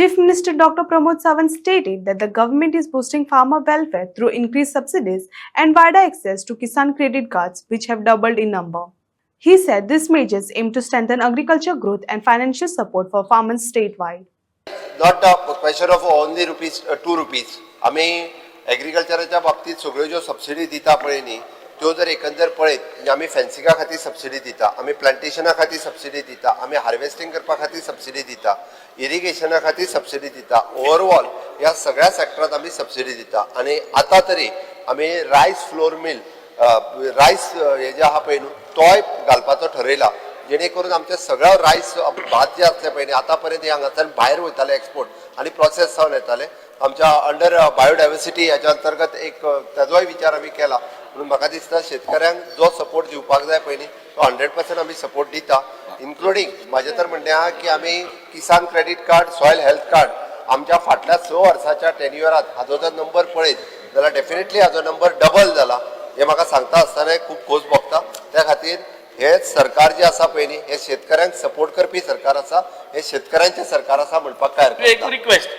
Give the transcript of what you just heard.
Chief Minister Dr. Pramod Sawant stated that the government is boosting farmer welfare through increased subsidies and wider access to Kisan credit cards, which have doubled in number. He said these measures aim to strengthen agriculture growth and financial support for farmers statewide. Not a question of only rupees 2 rupees. आम्ही एग्रीकल्चराच्या बाबतीत सगळ्यो ज्यो subsidy दिता पळय न्ही त्यो जर एकंदर पळयत म्हणजे आमी फेन्सिंगा खातीर सबसिडी दिता, आमी प्लांटेशना खातीर सबसिडी दिता, आमी हार्वेस्टिंग करपा खातीर सबसिडी दिता, इरिगेशना खातीर सबसिडी दिता. ओवरऑल ह्या सगळ्या सेक्टरांत आमी सबसिडी दिता. आनी आतां तरी आमी रायस फ्लोर मिल रायस हे जे आहा पळय न्हू तोय घालपाचो ठरयला, जेणे करून आमचे सगळं रायस भात जे असले पळय न्ही आतां पर्यंत हांगाच्यान भायर वयताले एक्सपोर्ट आनी प्रोसेस जावन येताले. आमच्या अंडर बायोडायवर्सिटी हेच्या अंतर्गत एक ताजोय विचार आमी केला. म्हणून म्हाका दिसता शेतकऱ्यांक जो सपोर्ट दिवपाक जाय पळय न्ही तो 100% आमी सपोर्ट दिता. इन्क्लुडींग म्हाजें तर म्हणणें आहा की आमी किसान credit card, soil health card आमच्या फाटल्या 6 वर्साच्या टेन्युअरांत हाजो जर नंबर पळयत जाल्यार डेफिनेटली हाजो नंबर डबल जाला. हे म्हाका सांगता आसतना खूब खोस भोगता. त्या खातीर हे सरकार जे आसा पळय न्ही हे शेतकऱ्यांक सपोर्ट करपी सरकार आसा, हे शेतकऱ्यांचें सरकार आसा म्हणपाक काय हरकत ना. एक रिक्वेस्ट